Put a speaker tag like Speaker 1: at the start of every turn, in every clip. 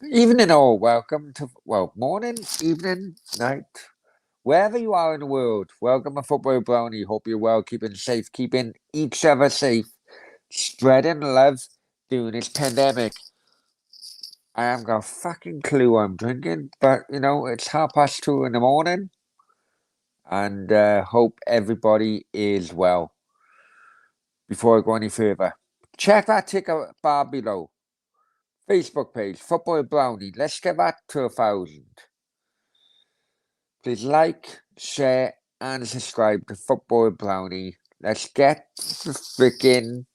Speaker 1: Evening all, welcome to, morning, evening, night, wherever you are in the world. Welcome to Football Brownie. Hope you're well, keeping safe, keeping each other safe, spreading love during this pandemic. I haven't got a fucking clue what I'm drinking, but it's 2:30 in the morning, and hope everybody is well. Before I go any further, check that ticker bar below. Facebook page, Football Brownie. Let's get that to 1,000. Please like, share, and subscribe to Football Brownie. Let's get the freaking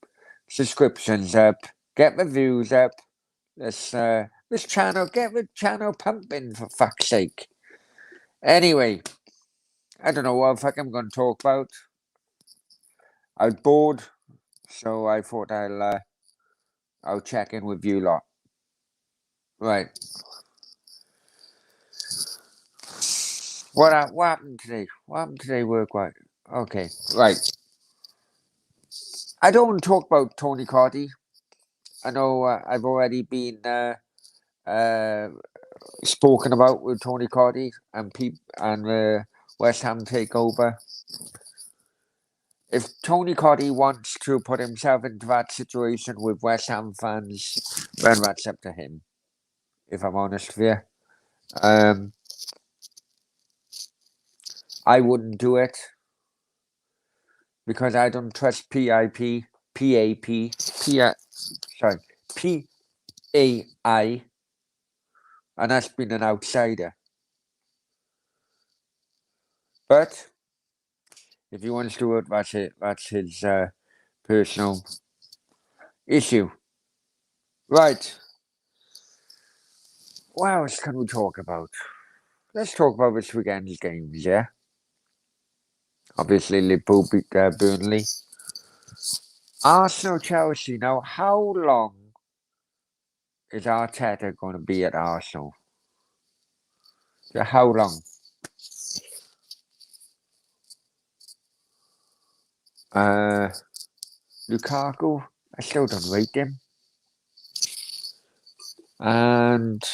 Speaker 1: subscriptions up, get the views up. Let's get the channel pumping for fuck's sake. Anyway, I don't know what the fuck I'm going to talk about. I was bored, so I thought I'll check in with you lot. Right. What happened today? What happened today work-wise? Okay, right. I don't want to talk about Tony Cardi. I know I've already been uh, spoken about with Tony Cardi and West Ham takeover. If Tony Cardi wants to put himself into that situation with West Ham fans, then that's up to him. If I'm honest with you, I wouldn't do it because I don't trust PAI, and that's been an outsider. But if he wants to do it, that's it. That's his personal issue. Right. What else can we talk about? Let's talk about this weekend's games, yeah? Obviously, Liverpool beat Burnley. Arsenal, Chelsea. Now, how long is Arteta going to be at Arsenal? How long? Lukaku, I still don't rate him. And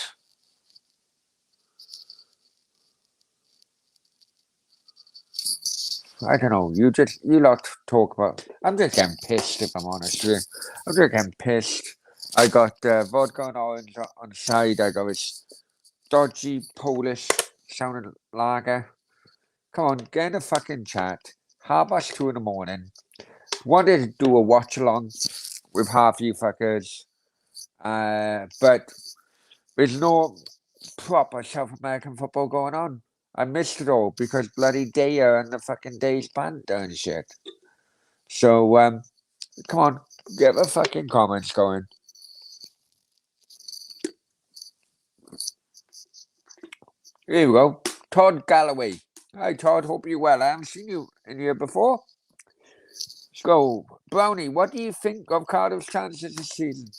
Speaker 1: I don't know. You lot talk about. I'm just getting pissed if I'm honest with you. I'm just getting pissed. I got vodka and orange on the side. I got this dodgy Polish sounding lager. Come on, get in the fucking chat. 2:30 in the morning. Wanted to do a watch along with half you fuckers. But there's no proper South American football going on. I missed it all because bloody Daya and the fucking Days Panther and shit. So, come on, get the fucking comments going. Here we go. Todd Galloway. Hi, Todd. Hope you're well. I haven't seen you in here before. Let's go. Brownie, what do you think of Cardiff's chances this season?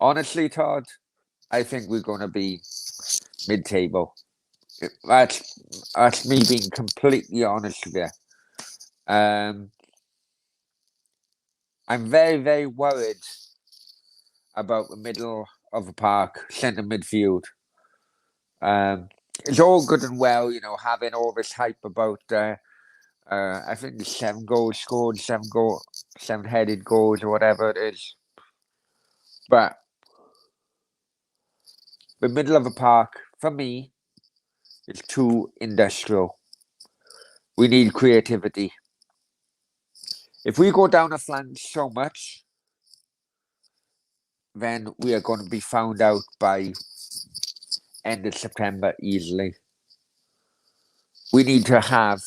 Speaker 1: Honestly, Todd, I think we're going to be mid-table. That's me being completely honest with you. I'm very, very worried about the middle of the park, centre midfield. It's all good and well, having all this hype about. I think the 7 goals scored, 7-headed goals or whatever it is. But the middle of the park, for me, is too industrial. We need creativity. If we go down a flank so much, then we are going to be found out by end of September easily. We need to have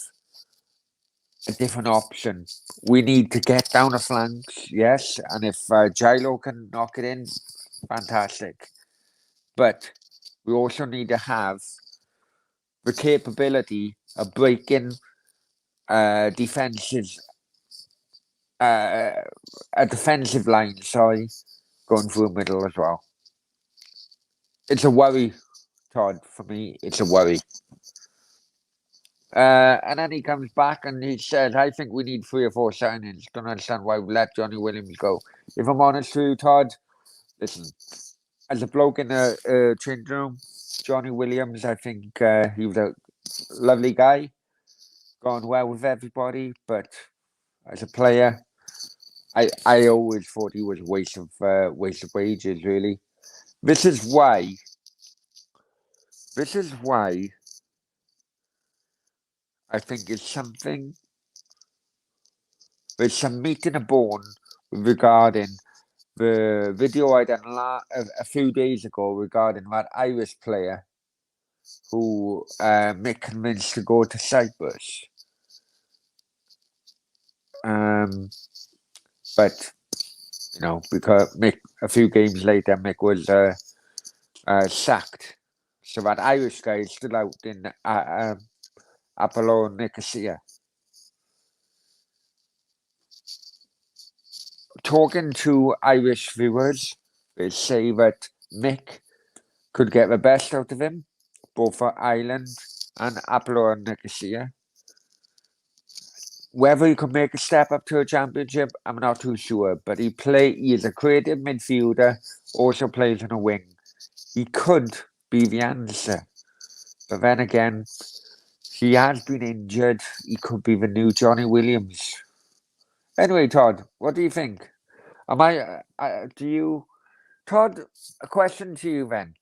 Speaker 1: a different option. We need to get down the flanks, yes, and if Gilo can knock it in, fantastic. But we also need to have the capability of breaking defenses, a defensive line, sorry, going through the middle as well. It's a worry, Todd, for me. It's a worry. And then he comes back and he says, I think we need 3 or 4 signings. Don't understand why we let Johnny Williams go. If I'm honest with you, Todd, listen, as a bloke in a changing room, Johnny Williams, I think he was a lovely guy, gone well with everybody, but as a player, I always thought he was a waste of wages, really. This is why I think it's something. There's some meat in a bone regarding the video I done a few days ago regarding that Irish player who Mick convinced to go to Cyprus. But because Mick, a few games later, Mick was sacked. So that Irish guy is still out in Apollo Nicosia. Talking to Irish viewers, they say that Mick could get the best out of him, both for Ireland and Apollo Nicosia. Whether he could make a step up to a championship, I'm not too sure. But he is a creative midfielder, also plays on a wing. He could be the answer. But then again, he has been injured. He could be the new Johnny Williams. Anyway, Todd, what do you think? Todd, a question to you then.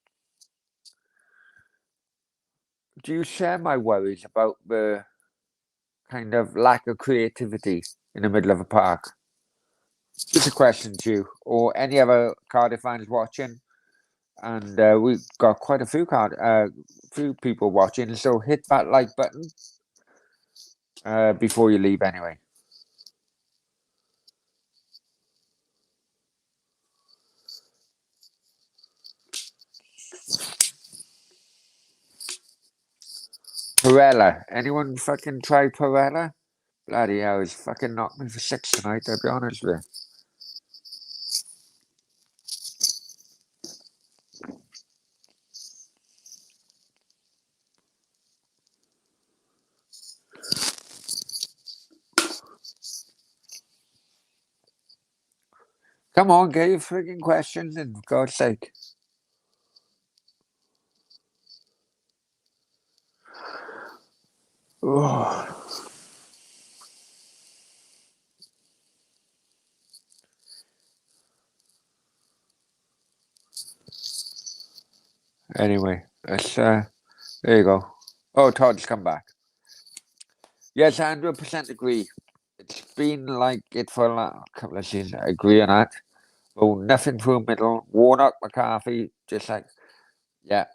Speaker 1: Do you share my worries about the kind of lack of creativity in the middle of a park? Just a question to you, or any other Cardiff fans watching. And we've got quite a few people watching, so hit that like button before you leave anyway. Perella. Anyone fucking try Perella? Bloody hell, he's fucking knocked me for 6 tonight, I'll be honest with you. Come on, get your frigging questions in, for God's sake. Oh. Anyway, there you go. Oh, Todd's come back. Yes, 100% agree. It's been like it for a couple of seasons. I agree on that. Oh, nothing through the middle. Warnock, McCarthy, just like, yeah.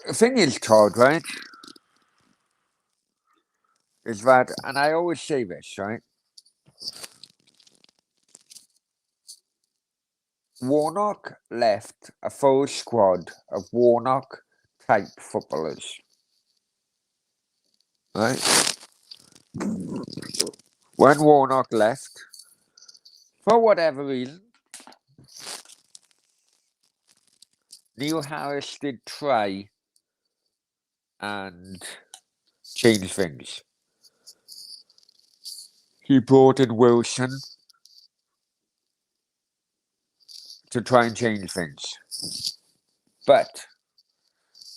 Speaker 1: The thing is, Todd, right, is that, and I always say this, right? Warnock left a full squad of Warnock-type footballers, right? When Warnock left, for whatever reason, Neil Harris did try and change things. He brought in Wilson to try and change things. But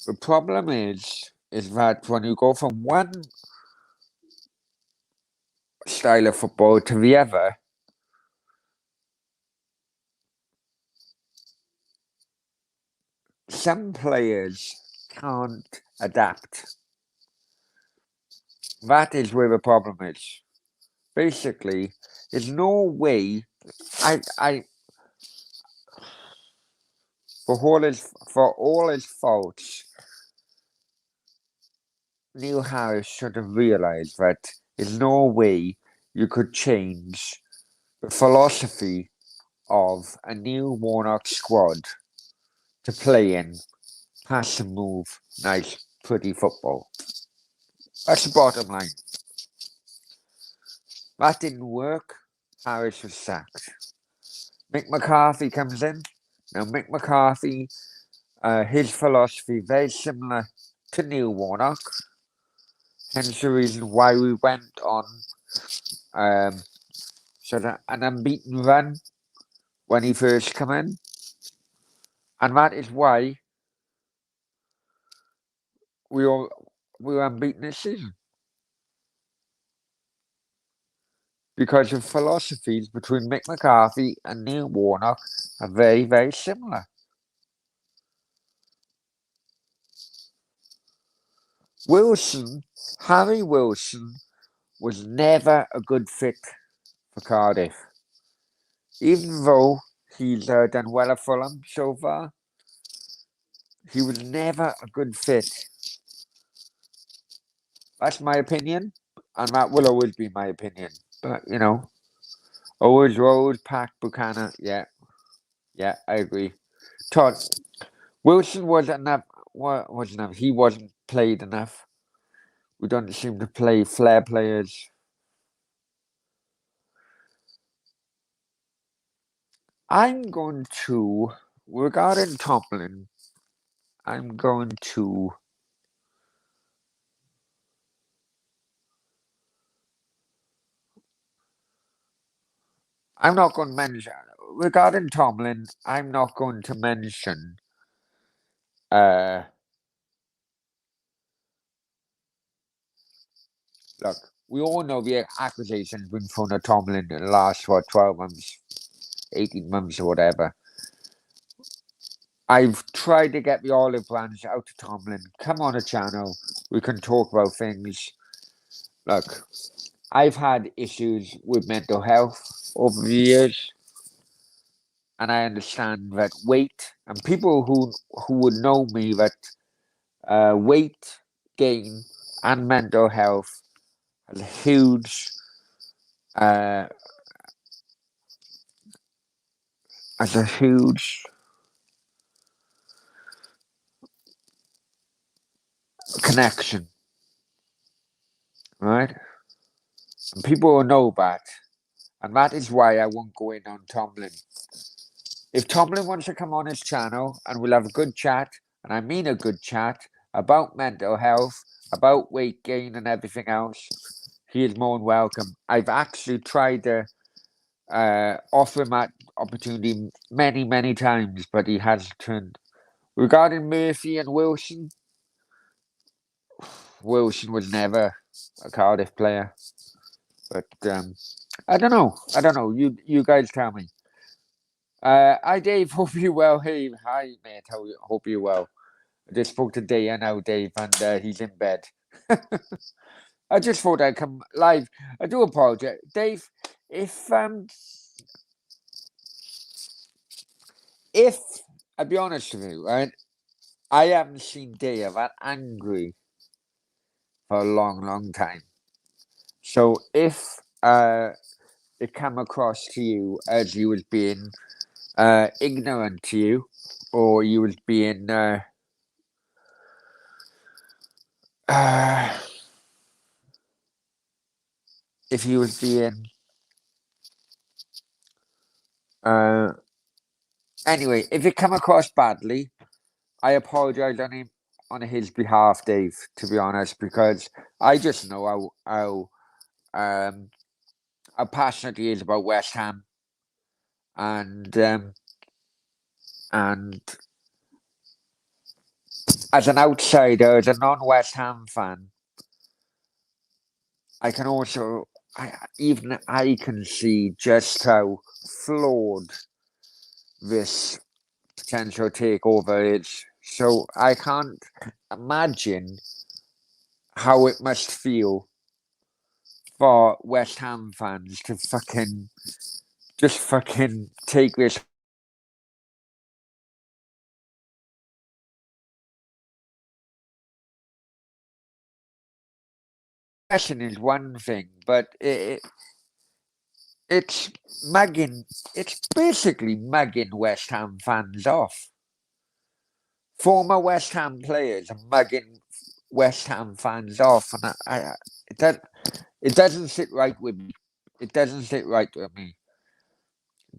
Speaker 1: the problem is that when you go from one style of football to the other, some players can't adapt. That is where the problem is. Basically, there's no way. For all his faults, Neil Harris should have realised that there's no way you could change the philosophy of a new Warnock squad to play in pass and move, nice, pretty football. That's the bottom line. That didn't work. Harris was sacked. Mick McCarthy comes in. Now, Mick McCarthy, his philosophy very similar to Neil Warnock. Hence the reason why we went on sort of an unbeaten run when he first came in. And that is why we were unbeaten this season. Because the philosophies between Mick McCarthy and Neil Warnock are very, very similar. Harry Wilson was never a good fit for Cardiff. Even though he's done well at Fulham so far, he was never a good fit. That's my opinion, and that will always be my opinion. But, always Rose, Pack, Buchanan, yeah, I agree. Todd, Wilson wasn't enough. He wasn't played enough. We don't seem to play flair players. I'm going to, regarding Tomlin, I'm going to I'm not going to mention, regarding Tomlin, I'm not going to mention look, we all know the accusations been thrown at Tomlin in the last, 12 months, 18 months or whatever. I've tried to get the olive branch out to Tomlin. Come on a channel. We can talk about things. Look, I've had issues with mental health over the years. And I understand that weight, and people who would know me, that weight gain and mental health has a huge connection, right? And people will know that, and that is why I won't go in on Tomlin. If Tomlin wants to come on his channel and we'll have a good chat, and I mean a good chat about mental health, about weight gain and everything else, he is more than welcome. I've actually tried to offer him that opportunity many, many times, but he has turned. Regarding Murphy and Wilson, Wilson was never a Cardiff player. But I don't know. You guys tell me. Hi Dave, hope you're well. Hey, hi mate, hope you're well. I just spoke to Daya now, Dave, and he's in bed. I just thought I'd come live. I do apologize, Dave. If I'll be honest with you, right? I haven't seen Daya that angry for a long, long time. So if it came across to you as you was being ignorant to you, or you was being if you was being anyway, if it come across badly, I apologize on his behalf, Dave. To be honest, because I just know how passionate he is about West Ham, and as an outsider, as a non-West Ham fan, I can also I can see just how flawed this potential takeover is. So I can't imagine how it must feel for West Ham fans to just take this. Question is one thing, but it's mugging. It's basically mugging West Ham fans off. Former West Ham players are mugging West Ham fans off, and it doesn't sit right with me. It doesn't sit right with me.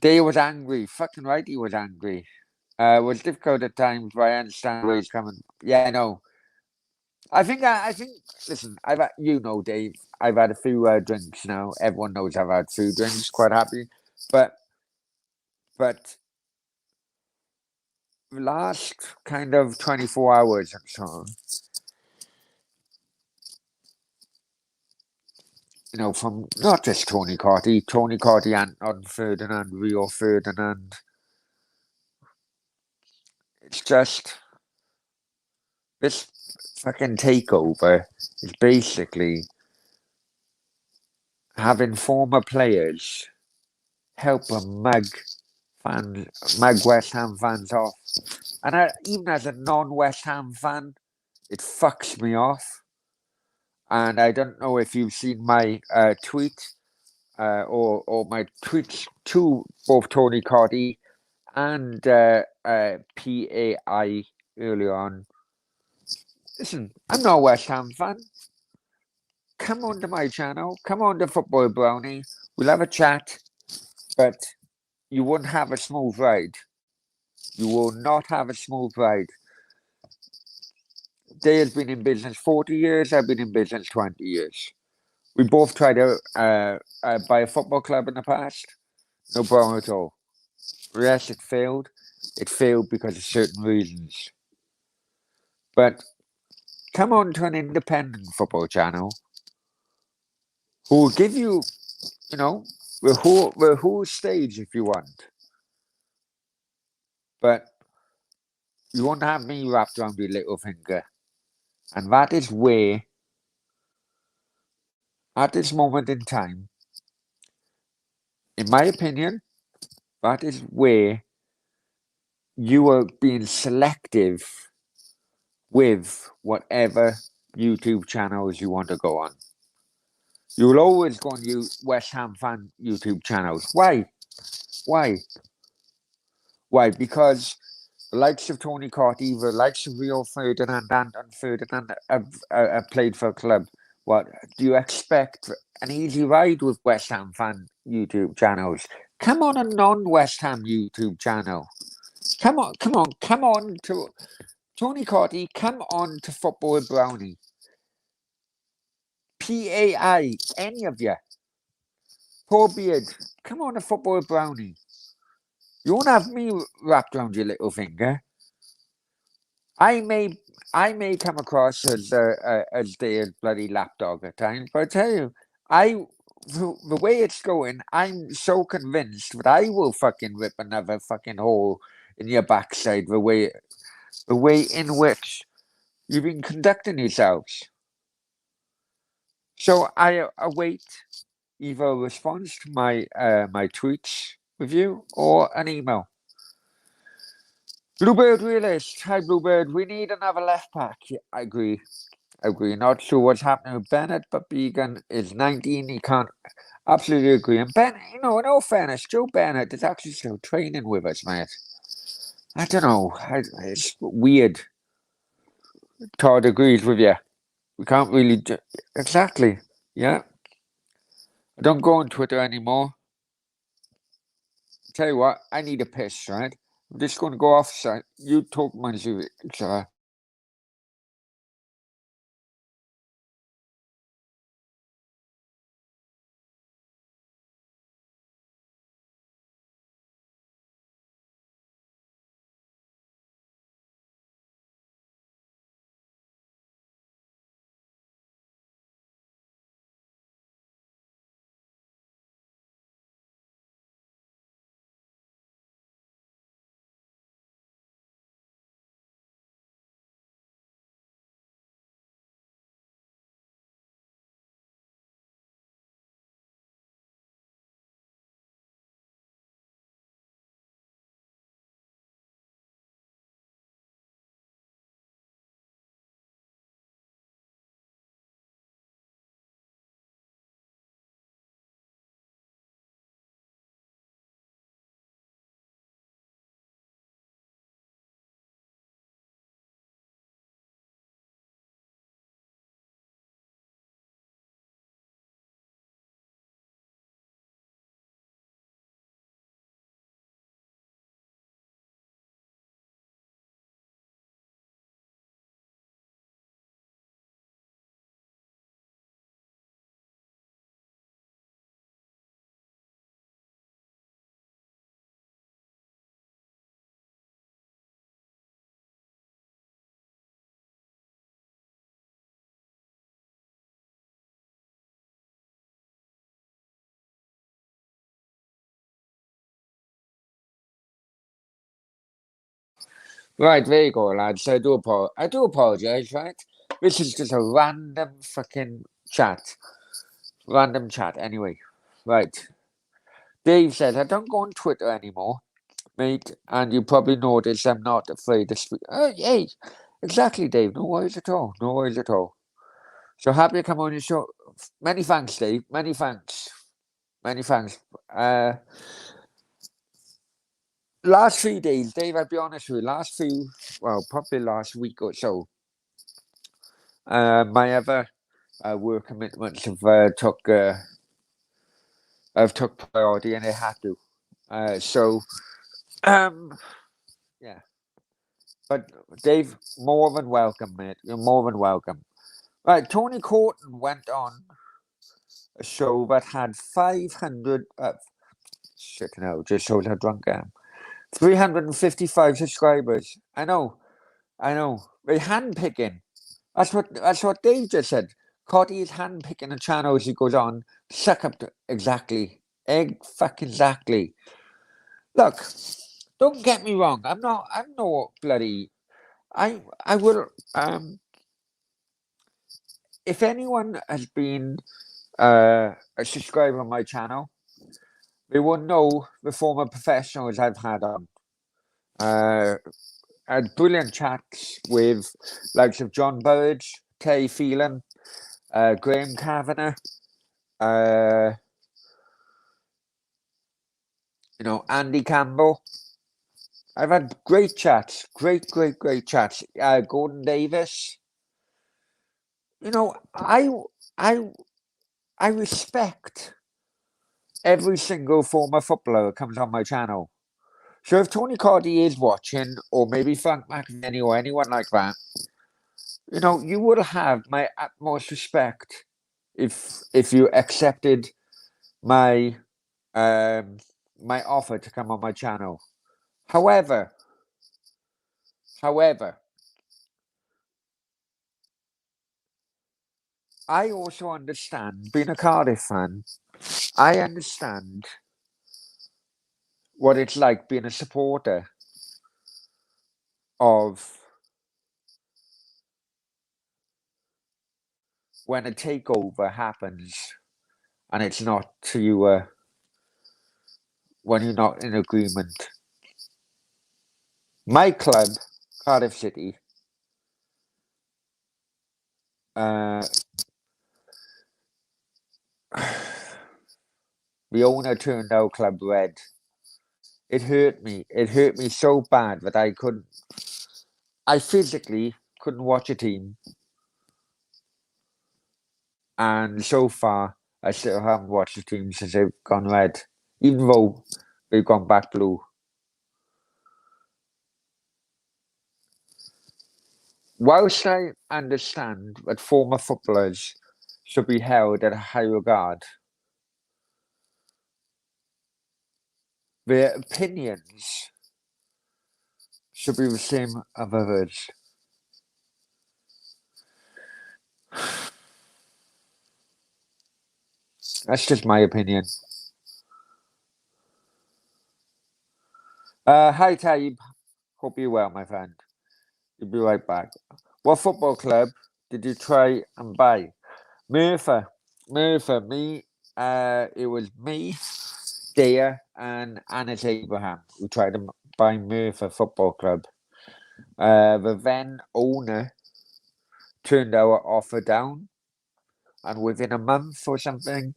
Speaker 1: They was angry. Fucking right, he was angry. It was difficult at times, but I understand where he's coming. Yeah, I know. I think. Listen, you know, Dave. I've had a few drinks now. Everyone knows I've had a few drinks. Quite happy, but but the last kind of 24 hours or so, you know, from not just Tony Carty, Anton Ferdinand, Rio Ferdinand. It's just this fucking takeover is basically having former players help them mug West Ham fans off. And even as a non-West Ham fan, it fucks me off. And I don't know if you've seen my tweet or my tweets to both Tony Carty and PAI earlier on. Listen, I'm not a West Ham fan. Come on to my channel. Come on to Football Brownie. We'll have a chat. But you won't have a smooth ride. You will not have a smooth ride. Dale's been in business 40 years. I've been in business 20 years. We both tried to buy a football club in the past. No problem at all. Yes, it failed. It failed because of certain reasons. But come on to an independent football channel who will give you, you know, the whole stage if you want. But you won't have me wrapped around your little finger. And that is where, at this moment in time, in my opinion, that is where you are being selective with whatever YouTube channels you want to go on. You'll always go on West Ham fan YouTube channels. Why? Why? Why? Because the likes of Tony Carty, the likes of Rio Ferdinand, Anton Ferdinand have played for a club. What do you expect? An easy ride with West Ham fan YouTube channels. Come on a non-West Ham YouTube channel. Come on, come on to Tony Carty. Come on to Football Brownie. PAI, any of you. Paul Beard, come on to Football Brownie. You won't have me wrapped around your little finger. I may come across as Dave's bloody lapdog at times, but I tell you, the way it's going, I'm so convinced that I will fucking rip another fucking hole in your backside. The way in which you've been conducting yourselves. So I await either a response to my tweets with you or an email. Bluebird Realist, hi Bluebird. We need another left back. Yeah, I agree. Not sure what's happening with Bennett, but Began is 19. He can't absolutely agree. And Ben, you know, in all fairness, Joe Bennett is actually still training with us, mate. I don't know. It's weird. Todd agrees with you. We can't really exactly. Yeah. I don't go on Twitter anymore. Tell you what, I need a piss, right? I'm just going to go off site. You talk Manzuri. Right, there you go, lads. I do apologize, right? This is just a random fucking chat. Random chat, anyway. Right. Dave said, I don't go on Twitter anymore, mate, and you probably noticed I'm not afraid to speak. Oh, hey, exactly, Dave. No worries at all. No worries at all. So happy to come on your show. Many thanks, Dave. Many thanks. Many thanks. Last 3 days, Dave, I'll be honest with you, probably last week or so, my other work commitments have took priority and they had to. Um, yeah. But Dave, more than welcome, mate. You're more than welcome. Right, Tony Corton went on a show that had 500. Shit, no, just shows how drunk I am. 355 subscribers. I know. They handpicking. That's what Dave just said. Cotty is handpicking a channel as he goes on. Suck up to exactly. Exactly. Look, don't get me wrong. I'm no bloody. I will. If anyone has been a subscriber on my channel, they will know the former professionals I've had on. I had brilliant chats with likes of John Burridge, Terry Phelan, Graham Kavanagh, Andy Campbell. I've had great chats, great chats. Gordon Davis. I respect every single former footballer that comes on my channel. So if Tony Cardi is watching, or maybe Frank McVinney or anyone like that, you will have my utmost respect if you accepted my my offer to come on my channel. However, I also understand, being a Cardiff fan, I understand what it's like being a supporter of when a takeover happens and it's not to you when you're not in agreement. My club, Cardiff City, the owner turned our club red. It hurt me. It hurt me so bad that I physically couldn't watch a team. And so far, I still haven't watched the team since they've gone red, even though they've gone back blue. Whilst I understand that former footballers should be held at a high regard, their opinions should be the same as others. That's just my opinion. Hi, Taib. Hope you're well, my friend. You'll be right back. What football club did you try and buy? Merthyr, me. It was me, Dea, and Anas Abraham who tried to buy Merthyr Football Club. The then owner turned our offer down, and within a month or something,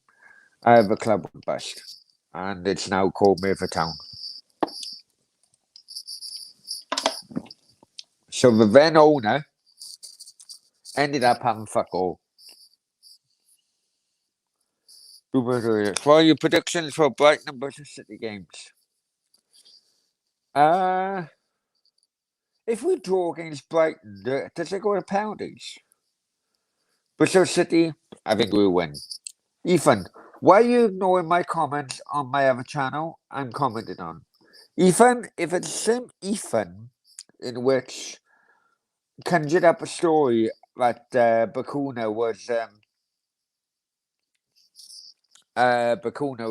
Speaker 1: the club went bust, and it's now called Merthyr Town. So the then owner ended up having fuck all. What are your predictions for Brighton versus City games? If we draw against Brighton, does it go to penalties? Bristol City, I think we'll win. Ethan, why are you ignoring my comments on my other channel I'm commenting on? Ethan, if it's the same Ethan in which conjured up a story that Bakuna was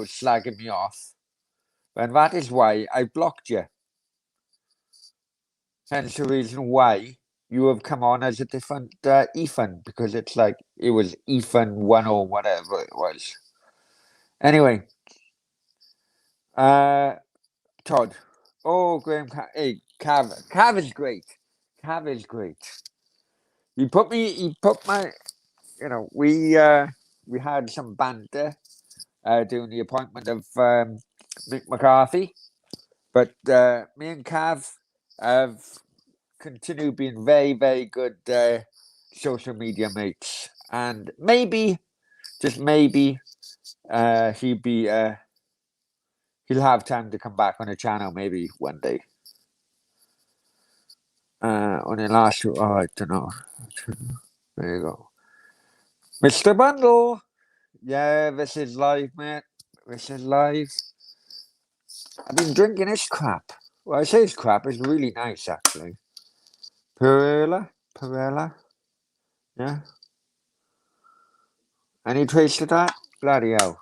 Speaker 1: slagging me off, then that is why I blocked you. Hence the reason why you have come on as a different Ethan, because it's like it was Ethan 1 or whatever it was. Anyway, Todd. Oh, Graham. Hey, Cav. Cav is great. Cav is great. He put my. We had some banter during the appointment of Mick McCarthy, but me and Cav have continued being very, very good social media mates, and maybe, just maybe, he'll have time to come back on the channel maybe one day. On the last, I don't know. There you go, Mr. Bundle. Yeah, this is live, mate. This is live. I've been drinking this crap. Well, I say it's crap. It's really nice, actually. Perella. Yeah. Any trace to that? Bloody hell.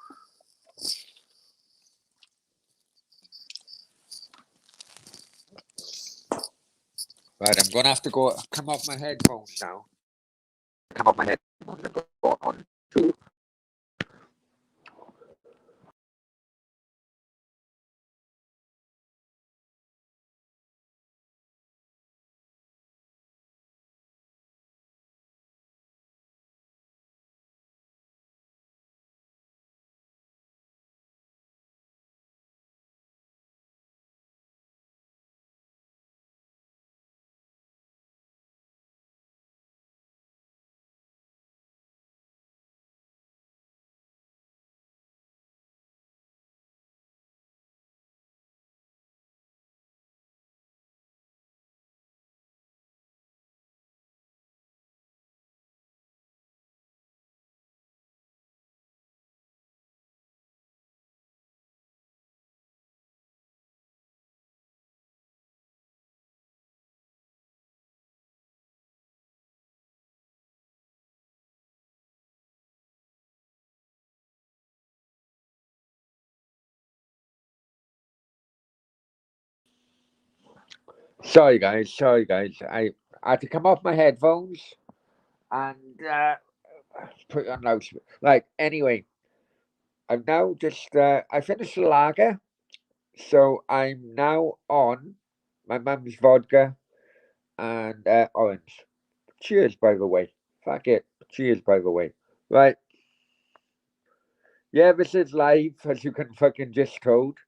Speaker 1: Right, I'm gonna have to come off my headphones now. Come off my headphones and go on to. Sorry, guys. I had to come off my headphones and put it on loudspeaker. Like, anyway, I've now just I finished the lager, so I'm now on my mum's vodka and orange. Cheers, by the way. Fuck it. Cheers, by the way. Right. Yeah, this is live, as you can fucking just told.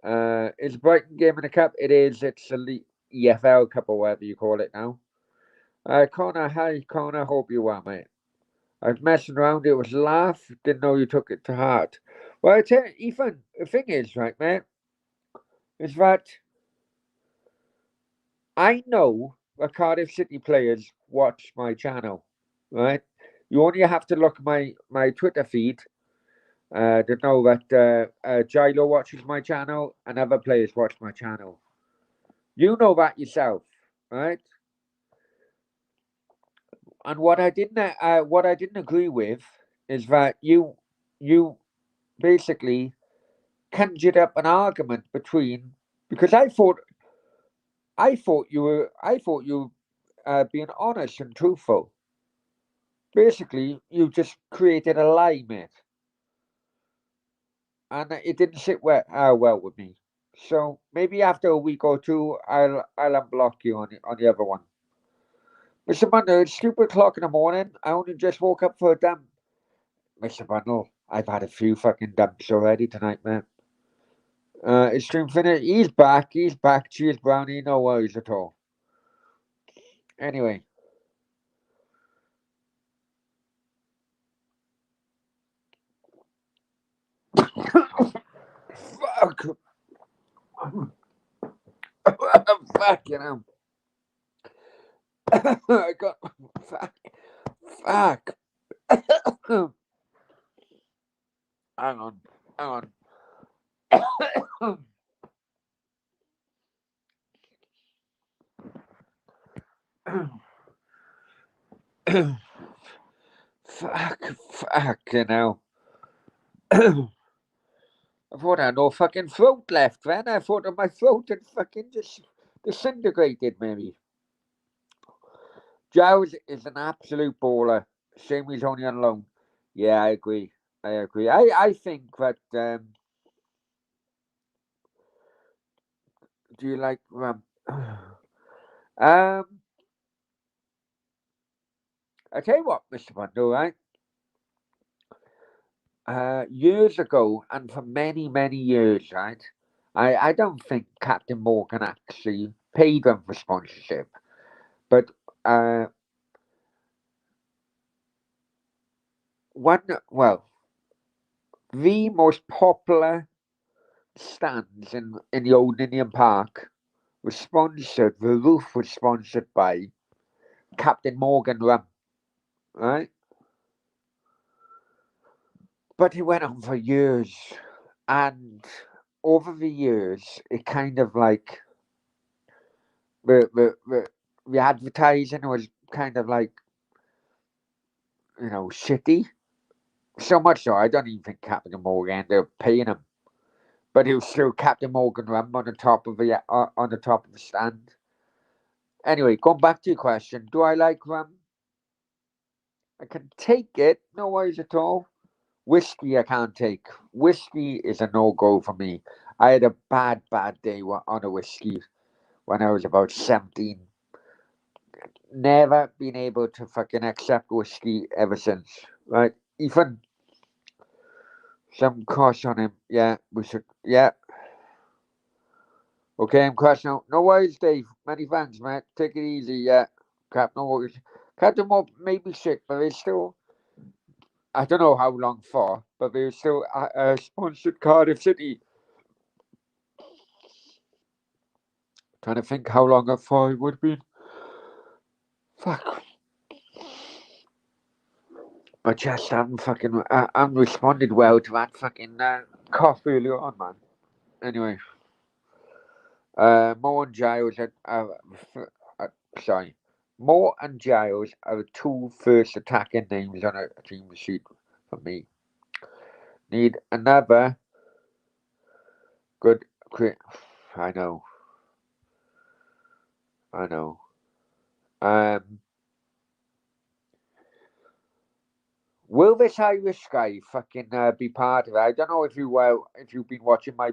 Speaker 1: It's Brighton Game in the Cup. It is. It's the EFL Cup or whatever you call it now. Connor, hi, Connor. Hope you are, mate. I was messing around. It was a laugh. Didn't know you took it to heart. Well, I tell you, Ethan, the thing is, right, mate, is that I know the Cardiff City players watch my channel, right? You only have to look at my Twitter feed to know that Gilo watches my channel and other players watch my channel. You know that yourself, right? And what I didn't agree with is that you basically conjured up an argument between, because I thought you were being honest and truthful. Basically, you just created a lie, mate, and it didn't sit well with me. So maybe after a week or two, I'll unblock you on the other one. Mr. Bundle, it's 2 o'clock in the morning. I only just woke up for a dump. Mr. Bundle, I've had a few fucking dumps already tonight, man. Extreme Finite, he's back. Cheers, Brownie, no worries at all. Anyway. Fuck. Fucking hell. I got. Fuck. Hang on. Fucking hell. I thought I had no fucking throat left, man. I thought my throat had fucking just Disintegrated, maybe. Giles is an absolute baller. Shame he's only on loan. Yeah, I agree. I think that. Do you like I tell you what, Mr. Bundle, right? Years ago, and for many, many years, right? I don't think Captain Morgan actually paid them for sponsorship, but one, well, the most popular stands in the old Indian Park was sponsored. The roof was sponsored by Captain Morgan Rum, right? But it went on for years, and over the years, it kind of like the advertising was kind of like shitty. So much so, I don't even think Captain Morgan ended up paying him, but it was still Captain Morgan rum on the top of the stand. Anyway, going back to your question, do I like rum? I can take it, no worries at all. Whiskey, I can't take. Whiskey is a no go for me. I had a bad day on a whiskey when I was about 17. Never been able to fucking accept whiskey ever since. Right? Ethan, some crush on him. Yeah, we should. Yeah. Okay, I'm crushing out. No worries, Dave. Many thanks, mate. Take it easy. Yeah. Cap, no worries. Captain Mob may be sick, but there's still. I don't know how long for, but there's still sponsored Cardiff City. Trying to think how long for it would have been. Fuck. I just haven't fucking. I haven't responded well to that fucking cough earlier on, man. Anyway. Mo and Giles sorry. Mo and Giles are the two first attacking names on a team sheet for me. Need another good. I know. I know. Um, will this Irish guy fucking be part of it? I don't know if you've been watching my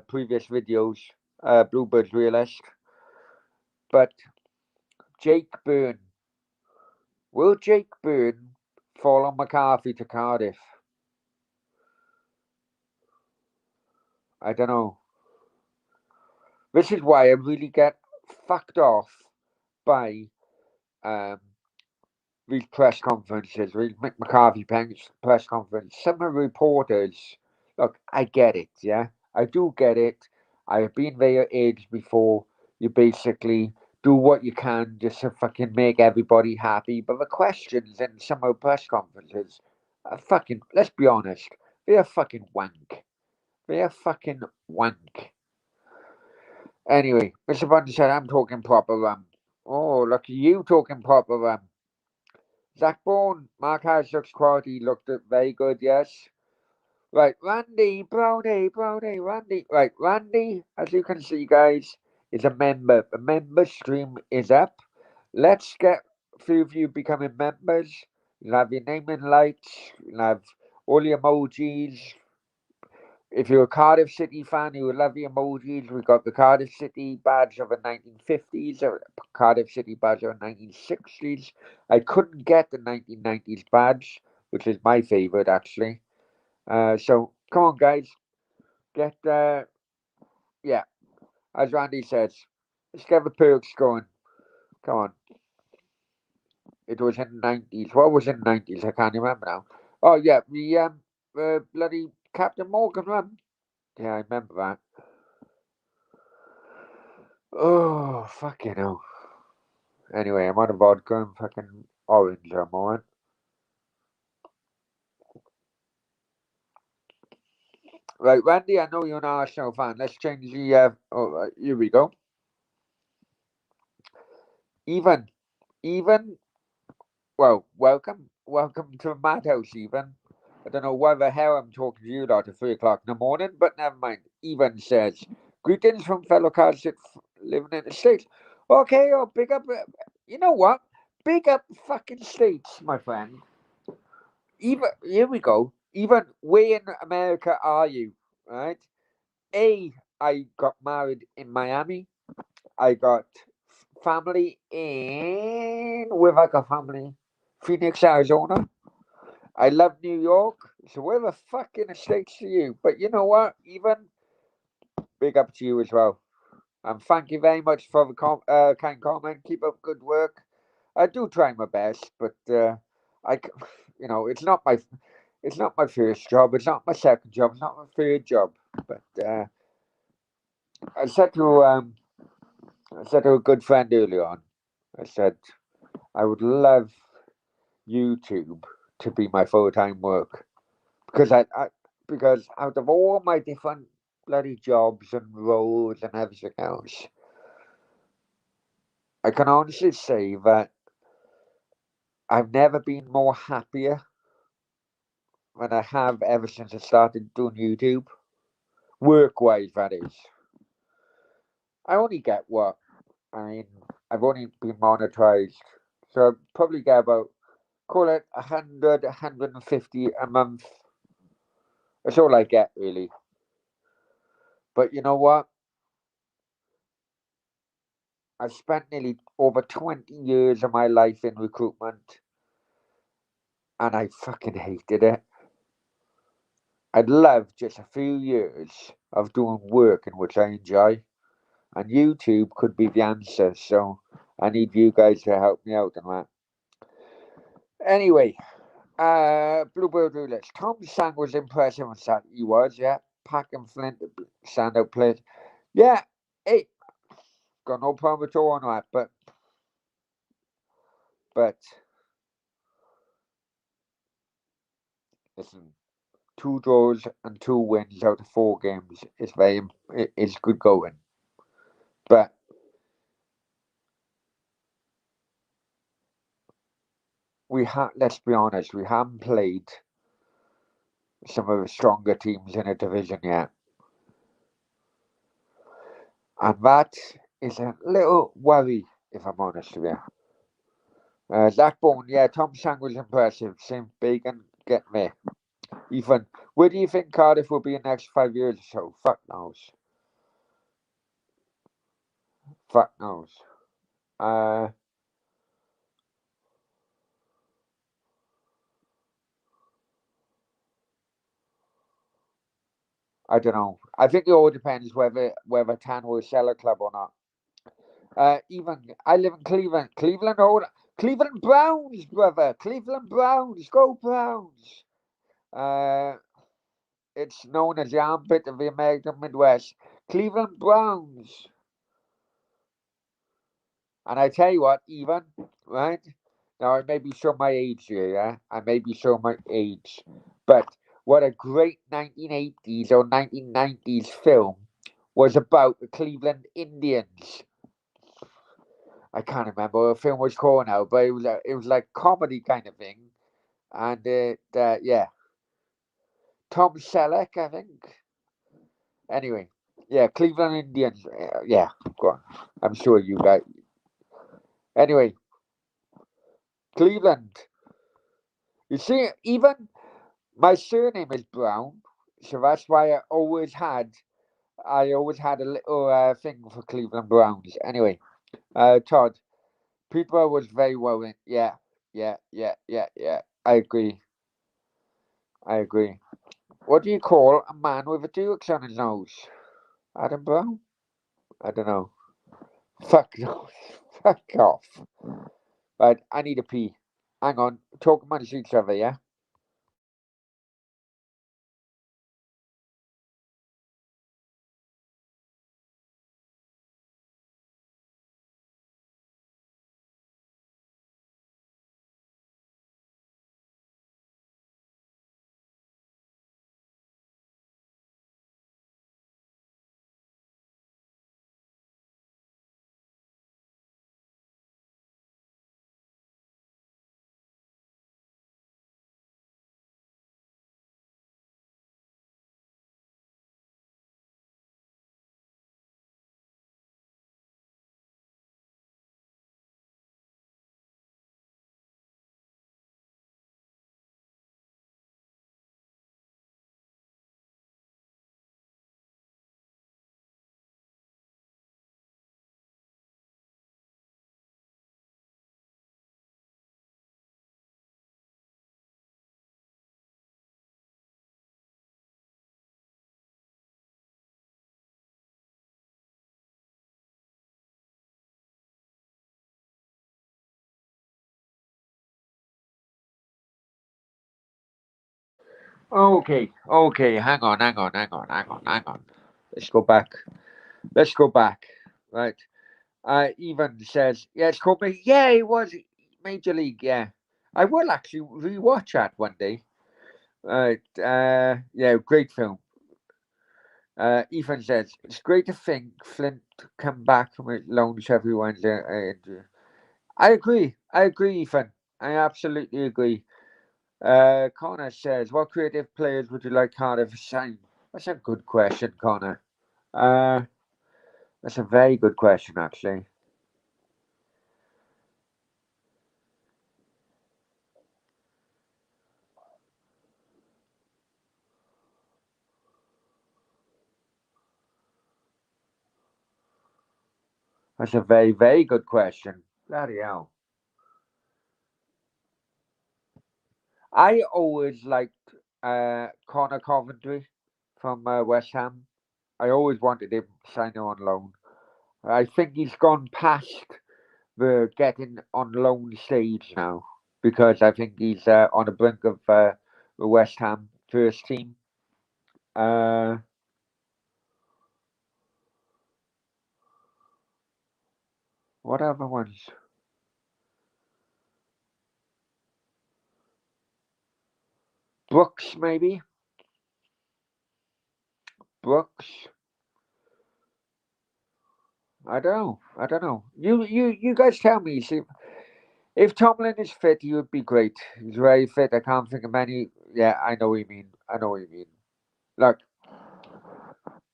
Speaker 1: previous videos, Bluebirds Realist, but Jake Byrne. Will Jake Byrne follow McCarthy to Cardiff? I don't know. This is why I really get fucked off by um, these press conferences, these Mick McCarthy press conference. Some of the reporters, look, I get it, yeah? I do get it. I've been their age before. You basically do what you can just to fucking make everybody happy. But the questions in some of the press conferences are fucking, let's be honest, they're fucking wank. They're fucking wank. Anyway, Mr. Bundy said I'm talking proper Oh, look at you talking proper Zach Bourne, Mark Haslock's quality looked very good, yes. Right, Randy, Randy. Right, Randy, as you can see, guys, is a member. The member stream is up. Let's get a few of you becoming members. You'll have your name in lights. You'll have all the emojis. If you're a Cardiff City fan, you will love the emojis. We've got the Cardiff City badge of the 1950s, or Cardiff City badge of the 1960s. I couldn't get the 1990s badge, which is my favourite, actually. So, come on, guys. Get, yeah, as Randy says, let's get the perks going. Come on. It was in the 90s. What was in the 90s? I can't remember now. Oh, yeah, the bloody Captain Morgan one. Yeah, I remember that. Oh, fucking hell. Anyway, I'm on a vodka and fucking orange at the moment. Right, Randy, I know you're an Arsenal fan. Let's change the. Here we go. Even. Well, welcome to the madhouse, Even. I don't know why the hell I'm talking to you lot at 3 o'clock in the morning, but never mind. Even says, greetings from fellow living in the States. Okay, oh, big up. You know what? Big up fucking States, my friend. Even here we go. Even where in America are you? Right? I got married in Miami. I got family in where I got family, Phoenix, Arizona. I love New York. So where the fuck in the States are you? But you know what? Even big up to you as well. And thank you very much for the kind comment. Keep up good work. I do try my best, but I, c- it's not my first job. It's not my second job. It's not my third job. But I said to a good friend earlier on. I said I would love YouTube to be my full time work because because out of all my different bloody jobs and roles and everything else, I can honestly say that I've never been more happier than I have ever since I started doing YouTube. Work wise, that is. I only get what? I mean, I've only been monetized. So I probably get about, call it 100, 150 a month. That's all I get, really. But you know what? I've spent nearly over 20 years of my life in recruitment and I fucking hated it. I'd love just a few years of doing work in which I enjoy. And YouTube could be the answer. So I need you guys to help me out on that. Anyway, Bluebird Roulette. Tom Sang was impressive on Saturday. He was, yeah. Pack and Flint, standout players. Yeah, hey, got no problem at all on that. But listen, 2 draws and 2 wins out of 4 games is good going. But let's be honest, we haven't played some of the stronger teams in a division yet. And that is a little worry, if I'm honest with you. Zach Bourne, yeah, Tom Sang was impressive. Same Bacon, get me. Ethan, where do you think Cardiff will be in the next 5 years or so? Fuck knows. Fuck knows. Uh, I don't know. I think it all depends whether Tan will sell a club or not. Even I live in Cleveland. Cleveland Browns, brother. Cleveland Browns. Go Browns. Uh, it's known as the armpit of the American Midwest. Cleveland Browns. And I tell you what, even, right? Now, I may be showing my age here, yeah? I may be showing my age. But what a great 1980s or 1990s film was about the Cleveland Indians. I can't remember what the film was called now, but it was like comedy kind of thing. And yeah, Tom Selleck, I think. Anyway, yeah, Cleveland Indians. Yeah, go on. I'm sure you guys. Anyway, Cleveland. You see, even my surname is Brown, so that's why I always had a little thing for Cleveland Browns. Anyway, Todd, Peterborough was very well in. Yeah, yeah. I agree. I agree. What do you call a man with a Dukes on his nose? Adam Brown? I don't know. Fuck no. Fuck off. Right, I need a pee. Hang on. Talk amongst each other, yeah? Okay, okay, hang on. Let's go back. Let's go back. Right. Even says, yeah, it's called me. Yeah, it was Major League. Yeah, I will actually rewatch that one day. Right. Yeah, great film. Ethan says it's great to think Flint come back from it loans everyone's. I agree. I agree, Ethan. I absolutely agree. Connor says, "What creative players would you like Cardiff to sign?" That's a good question, Connor. Uh, that's a very good question, actually. That's a very, very good question. Bloody hell. I always liked Connor Coventry from West Ham. I always wanted him signed on loan. I think he's gone past the getting on loan stage now because I think he's on the brink of the West Ham first team. Uh, what other ones? Brooks, maybe? Brooks? I don't know. I don't know. You guys tell me. See, if Tomlin is fit, he would be great. He's very fit. I can't think of any. Yeah, I know what you mean. I know what you mean. Look,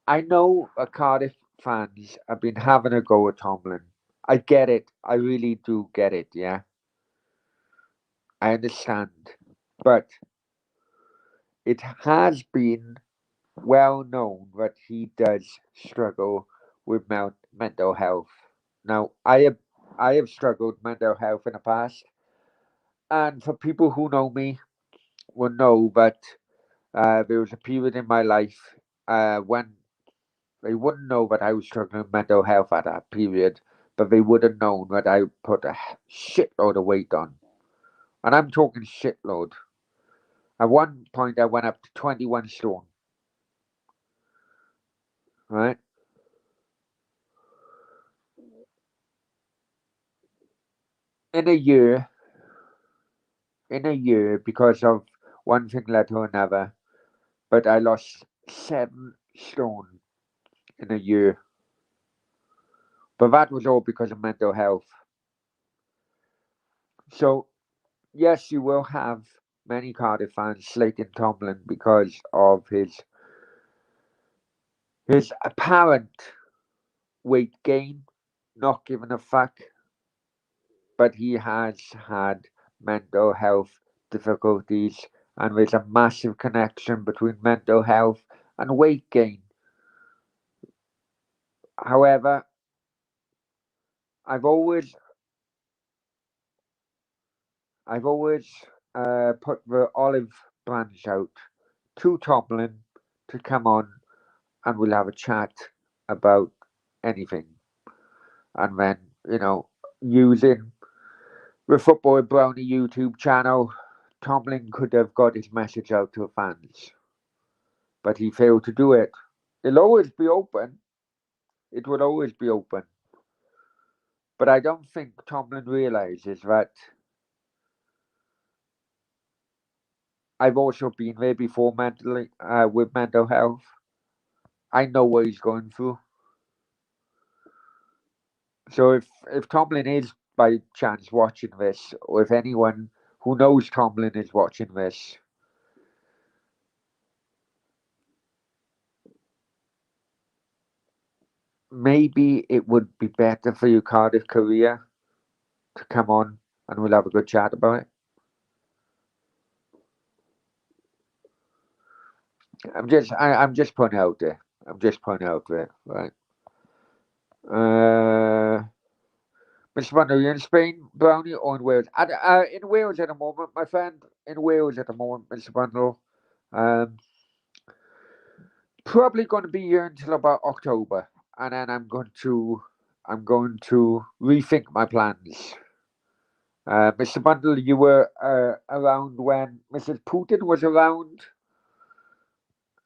Speaker 1: I know Cardiff fans have been having a go at Tomlin. I get it. I really do get it. Yeah, I understand. But it has been well known that he does struggle with mental health. Now, I have struggled with mental health in the past, and for people who know me, will know that there was a period in my life when they wouldn't know that I was struggling with mental health at that period, but they would have known that I put a shitload of weight on, and I'm talking shitload. At one point, I went up to 21 stone. Right in a year, because of one thing led to another. But I lost 7 stone in a year. But that was all because of mental health. So yes, you will have many Cardiff fans slating Tomlin because of his apparent weight gain, not giving a fuck. But he has had mental health difficulties, and there's a massive connection between mental health and weight gain. However, I've always I've always put the olive branch out to Tomlin to come on and we'll have a chat about anything. And then, using the Football Brownie YouTube channel, Tomlin could have got his message out to the fans, but he failed to do it. It'll always be open. It will always be open. But I don't think Tomlin realizes that I've also been there before mentally with mental health. I know what he's going through. So if Tomlin is by chance watching this, or if anyone who knows Tomlin is watching this, maybe it would be better for your Cardiff career to come on and we'll have a good chat about it. I'm just putting out there. I'm just putting out there, right? Uh, Mr. Bundle, you in Spain, Brownie, or in Wales? In Wales at the moment, my friend. In Wales at the moment, Mr. Bundle. Um, Probably going to be here until about October, and then I'm going to rethink my plans. Mr. Bundle, you were around when Mrs. Putin was around.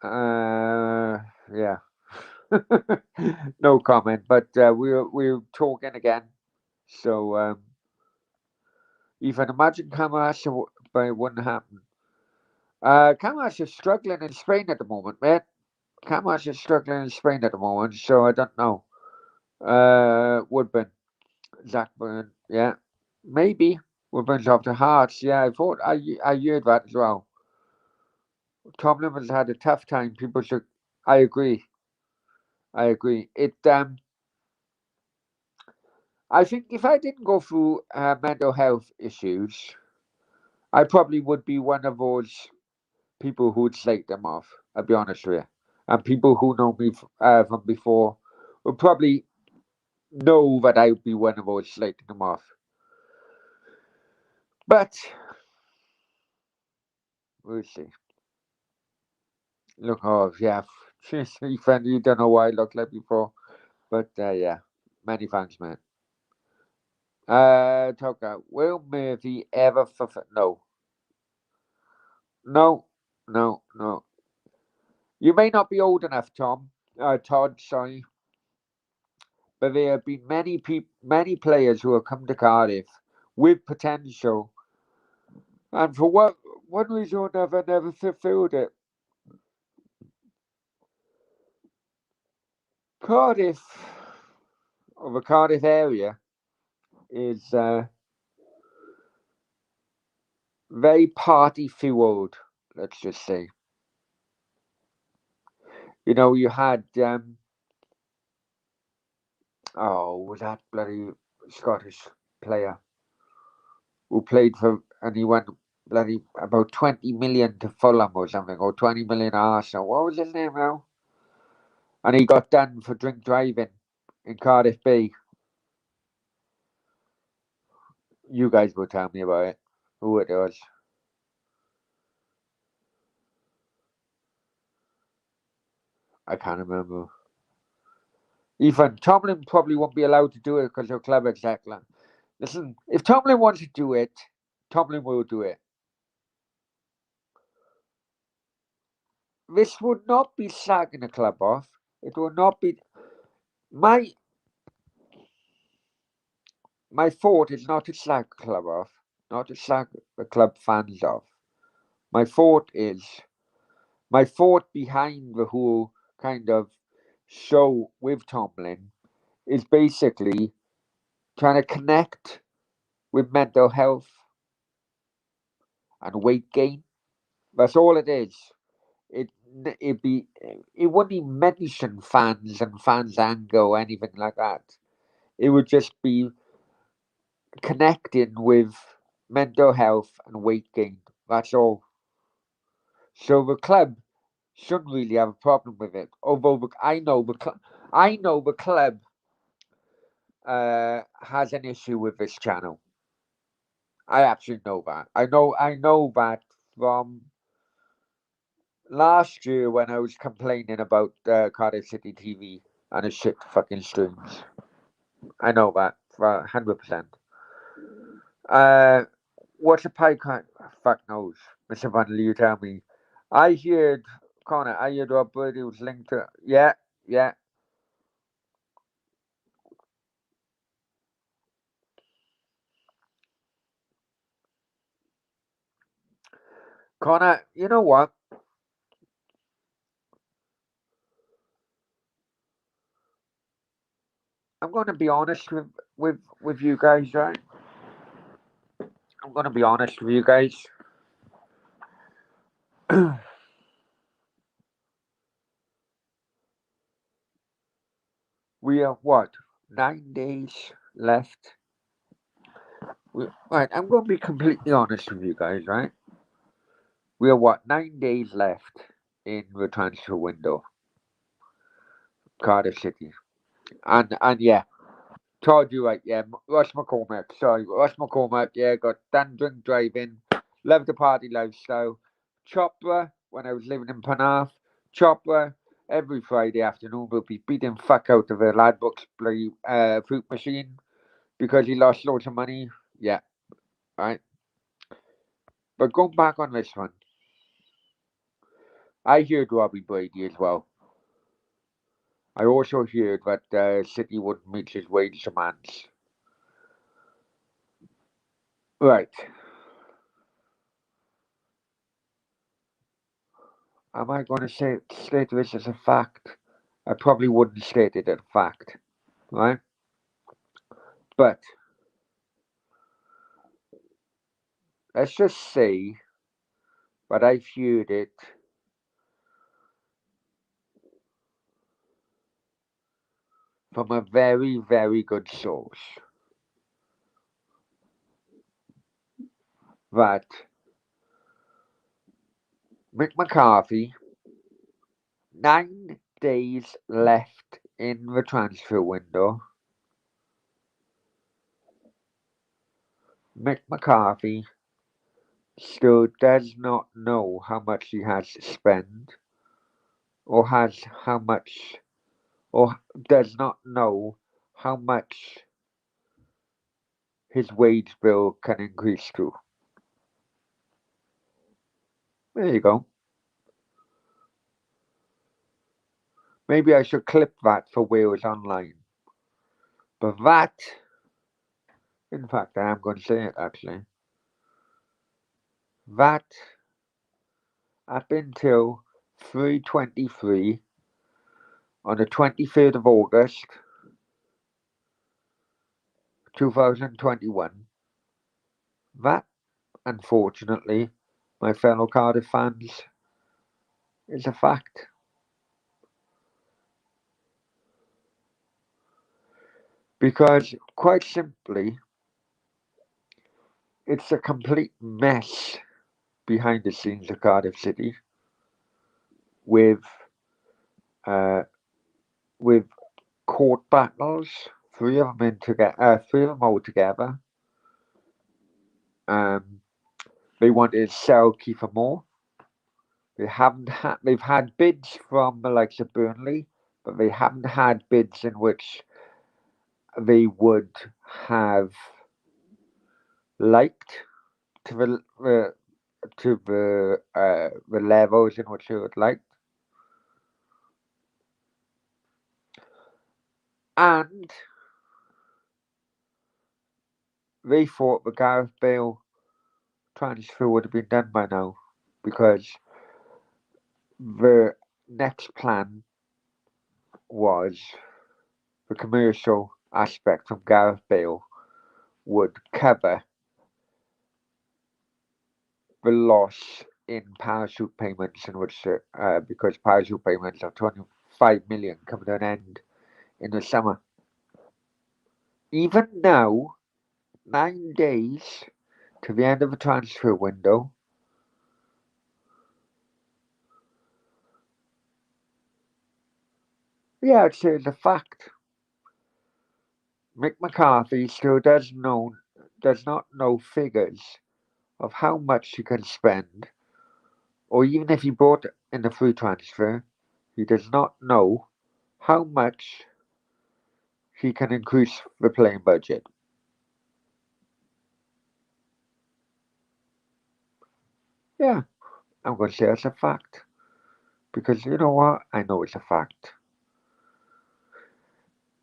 Speaker 1: Yeah. No comment, but we're talking again. So even imagine Camacho, but it wouldn't happen. Camacho is struggling in Spain at the moment, man. Camacho is struggling in Spain at the moment, so I don't know. Woodburn, Zach Burn, yeah, maybe Woodburn's off the Hearts. Yeah, I heard that as well. Tomlin has had a tough time. People should. I agree. I agree. I think if I didn't go through mental health issues, I probably would be one of those people who would slate them off. I'll be honest with you. And people who know me from before would probably know that I would be one of those slating them off. But we'll see. Look, oh yeah, Ethan, you don't know what I look like before, but yeah, many thanks, man. Tucker, will Murphy ever no, no, no, no. You may not be old enough, Todd, sorry, but there have been many players who have come to Cardiff with potential, and for one reason or another, never fulfilled it. Cardiff, or the Cardiff area, is very party fueled. Let's just say, you had was that bloody Scottish player who played for, and he went bloody about 20 million to Fulham or something, or 20 million Arsenal. What was his name now? And he got done for drink driving in Cardiff Bay. You guys will tell me about it. Who it was. I can't remember. Even Tomlin probably won't be allowed to do it because of club executive. Listen, if Tomlin wants to do it, Tomlin will do it. This would not be slagging the club off. It will not be. My my thought is not to slag the club off, not to slag the club fans off. My thought is my thought behind the whole kind of show with Tomlin is basically trying to connect with mental health and weight gain. That's all it is. It it be it wouldn't even mention fans and fans anger or anything like that. It would just be connecting with mental health and weight gain. That's all. So the club shouldn't really have a problem with it. Although I know the club has an issue with this channel. I absolutely know that. I know that from last year when I was complaining about Cardiff City TV and its shit fucking streams. I know that for 100%. Uh, what's a pie cut? Fuck knows. Mr. Van you tell me. I heard, Connor, I heard Rob Brady was linked to. Yeah, yeah. Connor, you know what? I'm going to be honest with you guys, right? I'm going to be honest with you guys. We have what? 9 days left. Right, I'm going to be completely honest with you guys, right? We have what? 9 days left in the transfer window. Cardiff City. And yeah, told you right, yeah. Ross McCormack, sorry. Ross McCormack, yeah, got done drink driving. Loved the party lifestyle. Chopra, when I was living in Penarth. Chopra, every Friday afternoon, will be beating fuck out of a Ladbrokes bloody fruit machine because he lost loads of money. Yeah, right. But going back on this one, I heard Robbie Brady as well. I also heard that City wouldn't meet his wage demands. Right. Am I going to state this as a fact? I probably wouldn't state it as a fact, right? But let's just say that I've heard it from a very, very good source that Mick McCarthy, 9 days left in the transfer window, Mick McCarthy still does not know how much he has to spend, or has how much, or does not know how much his wage bill can increase to. There you go. Maybe I should clip that for Wales Online. But that, in fact, I am going to say it actually. That up until 3:23 on the 23rd of August 2021, that, unfortunately, my fellow Cardiff fans, is a fact. Because, quite simply, it's a complete mess behind the scenes of Cardiff City with court battles, three of them all together. They wanted to sell Kiefer Moore. They've had bids from the likes of Burnley, but they haven't had bids in which they would have liked to the levels in which they would like. And they thought the Gareth Bale transfer would have been done by now, because the next plan was the commercial aspect from Gareth Bale would cover the loss in parachute payments, in which because parachute payments are 25 million coming to an end in the summer. Even now, 9 days to the end of the transfer window, yeah, I'd say it's a fact. Mick McCarthy still does not know figures of how much he can spend, or even if he bought in the free transfer, he does not know how much he can increase the playing budget. Yeah, I'm going to say it's a fact. Because you know what? I know it's a fact.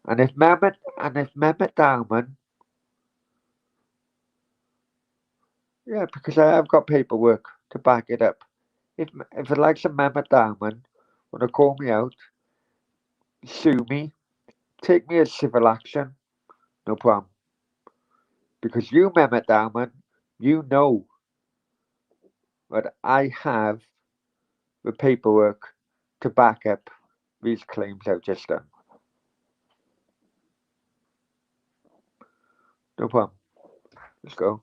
Speaker 1: And if Mehmet Dalman, yeah, because I have got paperwork to back it up. If the likes of Mehmet Dalman want to call me out, sue me, take me as civil action, no problem. Because you, Mehmet Dalman, you know that I have the paperwork to back up these claims I've just done. No problem. Let's go.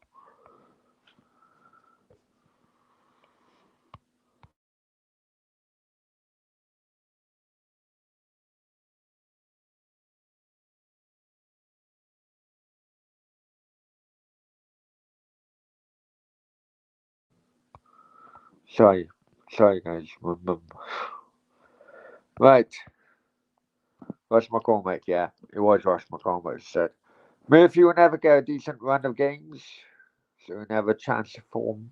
Speaker 1: Sorry guys. Right. Russ McCormick, yeah. It was Russ McCormick said. Murphy will never get a decent run of games, so he'll never chance to form.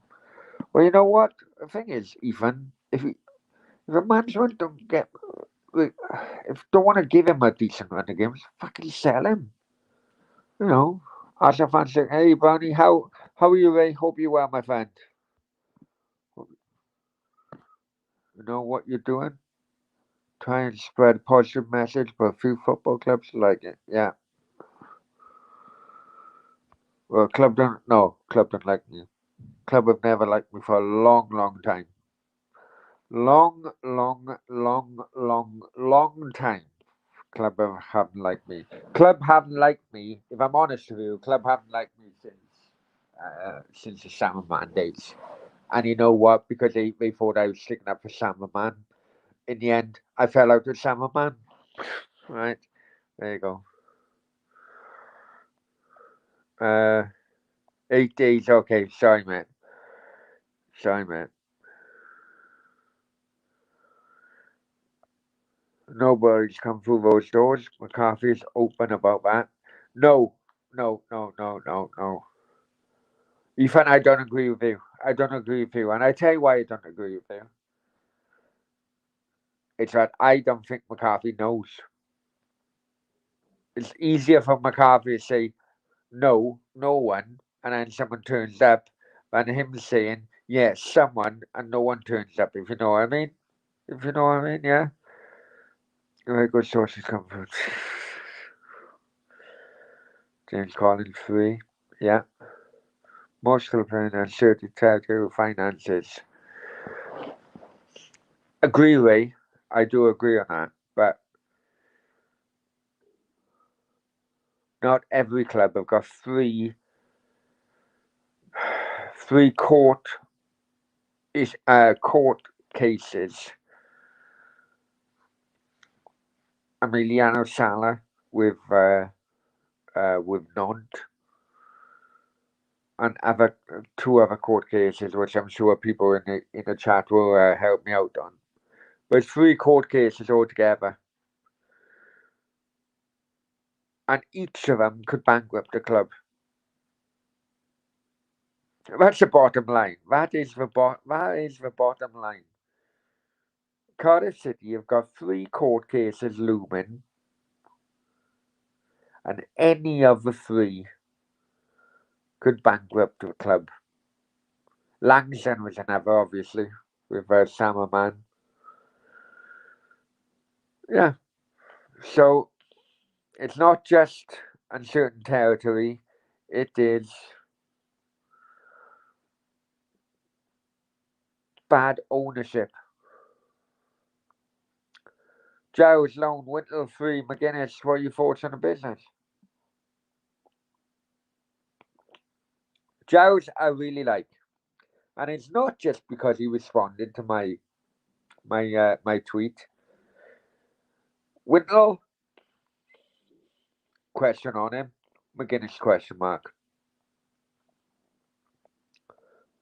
Speaker 1: Well, you know what? The thing is, Ethan, If a management don't get, if don't want to give him a decent run of games, fucking sell him. You know, as a fan saying, "Hey, Brownie, how are you, Ray? Hope you well, my friend. You know what you're doing? Try and spread a positive message, but a few football clubs like it. Yeah. Well, club don't like me. Club have never liked me for a long, long time. Long, long, long, long, long time. Club haven't liked me. Club haven't liked me. If I'm honest with you, club haven't liked me since the Salmon Man days. And you know what? Because they thought I was sticking up for Salmon Man. In the end, I fell out with Salmon Man. Right there you go. Uh, 8 days. Okay, sorry, man. Sorry, man. Nobody's come through those doors. McCarthy's open about that. No, no, no, no, no, no. Ethan, I don't agree with you. I don't agree with you. And I tell you why I don't agree with you. It's that I don't think McCarthy knows. It's easier for McCarthy to say, no, no one, and then someone turns up, than him saying, yes, someone, and no one turns up, if you know what I mean. If you know what I mean, yeah? Very good sources come from James Collins 3. Yeah. Most of the uncertain territorial finances. Agree, Ray. I do agree on that. But not every club have got three court cases. Emiliano Sala with Nantes and two other court cases, which I'm sure people in the chat will help me out on. But three court cases altogether, and each of them could bankrupt the club. That's the bottom line. That is the bottom line. Cardiff City have got three court cases looming, and any of the three could bankrupt the club. Langston was another, obviously, with Salmon. Yeah. So it's not just uncertain territory, it is bad ownership. Giles, Lone, Whittle, Free, McGuinness, what are your thoughts on the business? Giles, I really like. And it's not just because he responded to my tweet. Whittle, question on him. McGuinness, question mark.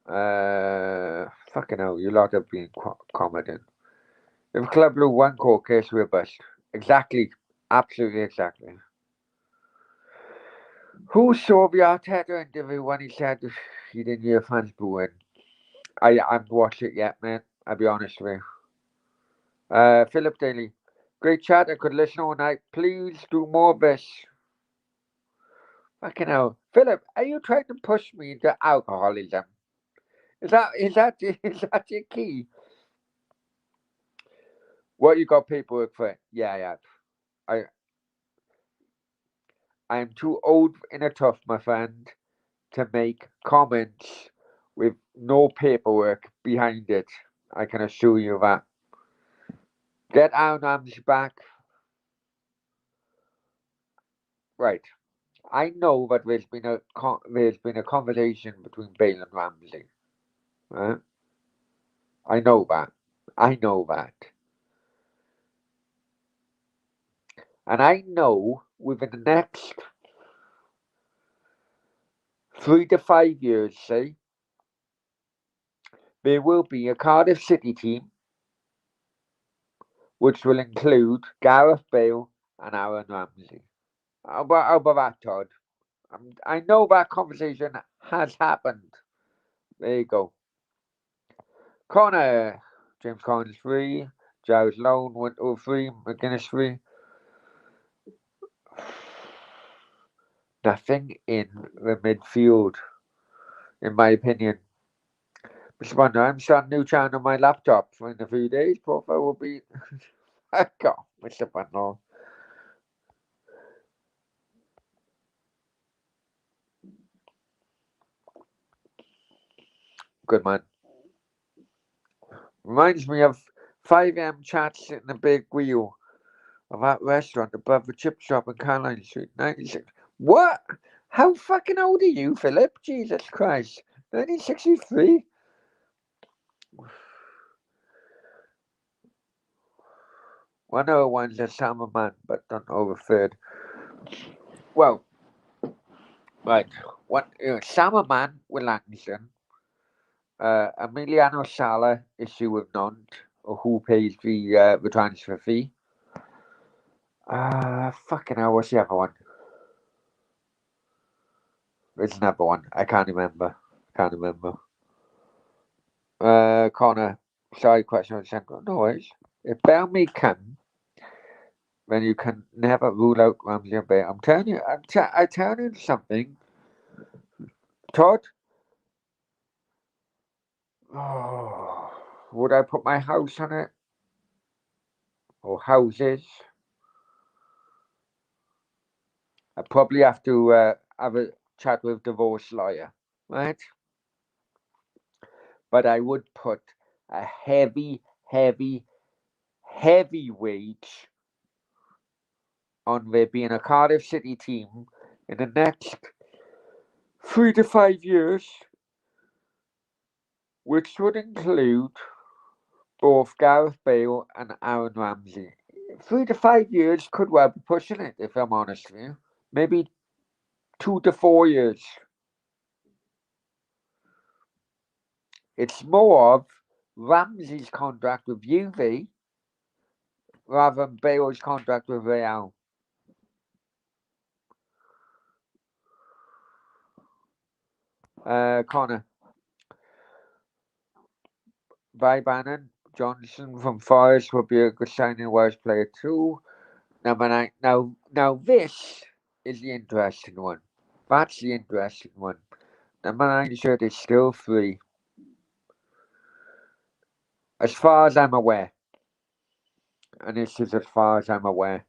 Speaker 1: Fucking hell, you lot have been commenting. If Club Blue one court case, we're bust. Exactly. Absolutely exactly. Who saw the Arteta interview when he said he didn't hear fans booing? I haven't watched it yet, man. I'll be honest with you. Philip Daly. Great chat. I could listen all night. Please do more of this. Fucking hell. Philip, are you trying to push me into alcoholism? Is that your key? What you got paperwork for? Yeah. I am too old in a tough, my friend, to make comments with no paperwork behind it. I can assure you that. Get Aaron Ramsey back. Right. I know that there's been a conversation between Bale and Ramsey. Right? I know that. I know that. And I know within the next 3 to 5 years, say, there will be a Cardiff City team which will include Gareth Bale and Aaron Ramsey. How about that, Todd? I know that conversation has happened. There you go. Connor, James Collins 3. Giles Loan went over free, McGuinness free. Nothing in the midfield, in my opinion. Mr. Wonder, I'm starting a new channel on my laptop for in a few days. Profile will be. Fuck off, Mr. Wonder. Good man. Reminds me of 5am chats in the big wheel of that restaurant above the chip shop on Caroline Street, 96. What? How fucking old are you, Philip? Jesus Christ. 1963? 101's a summer man, but don't know the third. Well, right. What? Summer man with Langston. Emiliano Sala issue with Nantes, or who pays the transfer fee. Fucking hell, what's the other one? There's another one. I can't remember. Connor, sorry, question on central. No worries. If Bell may come, then you can never rule out Ramsey and Bale. I'm telling you, I'm telling you something. Todd, would I put my house on it? Or houses? I probably have to have a chat with divorce lawyer, right? But I would put a heavy wage on there being a Cardiff City team in the next 3 to 5 years, which would include both Gareth Bale and Aaron Ramsey. 3 to 5 years could well be pushing it, if I'm honest with you. Maybe 2 to 4 years. It's more of Ramsey's contract with Juve rather than Bale's contract with Real. Connor. By Bannon. Johnson from Forest would be a good signing Welsh player too. Number 9. Now this is the interesting one. That's the interesting one. Number 9 shirt is still free. As far as I'm aware. And this is as far as I'm aware.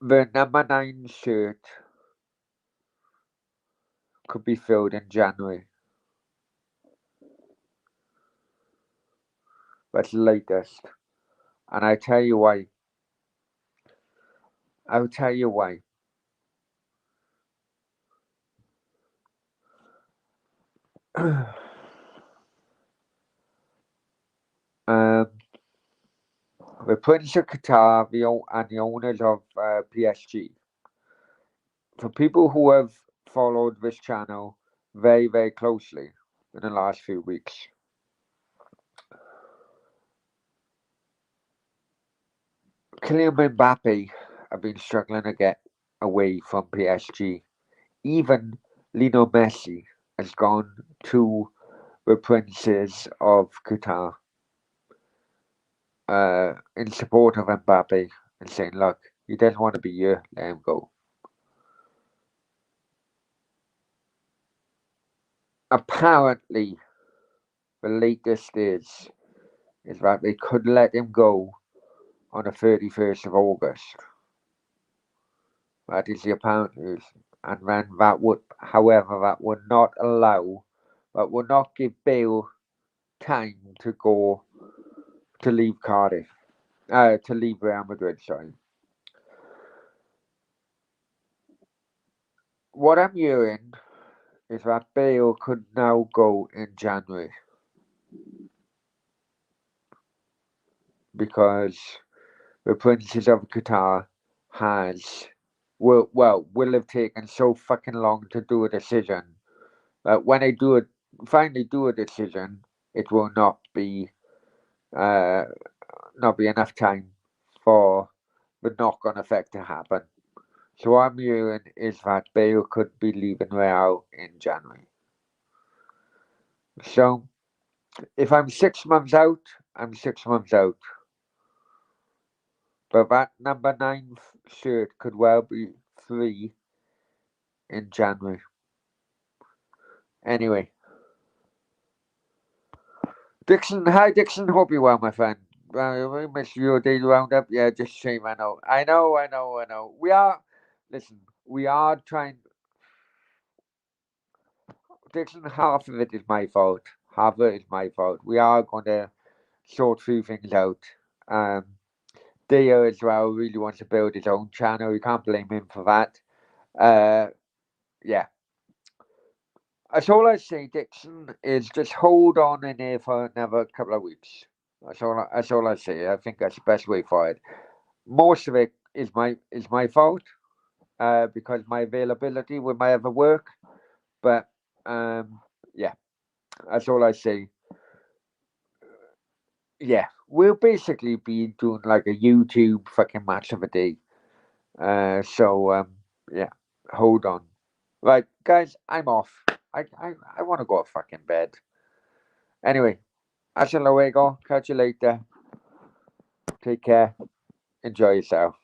Speaker 1: The number 9 shirt could be filled in January. That's the latest. And I tell you why. I'll tell you why. The Prince of Qatar and the owners of PSG. For people who have followed this channel very, very closely in the last few weeks, Kylian Mbappe have been struggling to get away from PSG. Even Lionel Messi has gone to the Princes of Qatar in support of Mbappe and saying, look, he doesn't want to be here, let him go. Apparently, the latest is that they could let him go on the 31st of August. That is the apparent news. And then that would, however, that would not give Bale time to go to leave Cardiff. To leave Real Madrid, sorry. What I'm hearing is that Bale could now go in January. Because the Princes of Qatar will have taken so fucking long to do a decision that when they finally do a decision, it will not be enough time for the knock-on effect to happen. So what I'm hearing is that Bale could be leaving Real in January. So If I'm 6 months out, I'm 6 months out. But that number 9 shirt could well be free in January. Anyway. Dixon, hi Dixon, hope you're well, my friend. We miss your daily roundup. Yeah, just shame, I know. I know. We are trying. Dixon, half of it is my fault. Half of it is my fault. We are going to sort few things out. Dio as well really wants to build his own channel. You can't blame him for that. Yeah. That's all I say, Dixon, is just hold on in there for another couple of weeks. That's all I say. I think that's the best way forward. Most of it is my fault, because my availability with my other work. But yeah, that's all I say. Yeah, we'll basically be doing like a YouTube fucking match of a day. Yeah, hold on. Right, guys, I'm off. I want to go to fucking bed. Anyway, hasta luego. Catch you later. Take care. Enjoy yourself.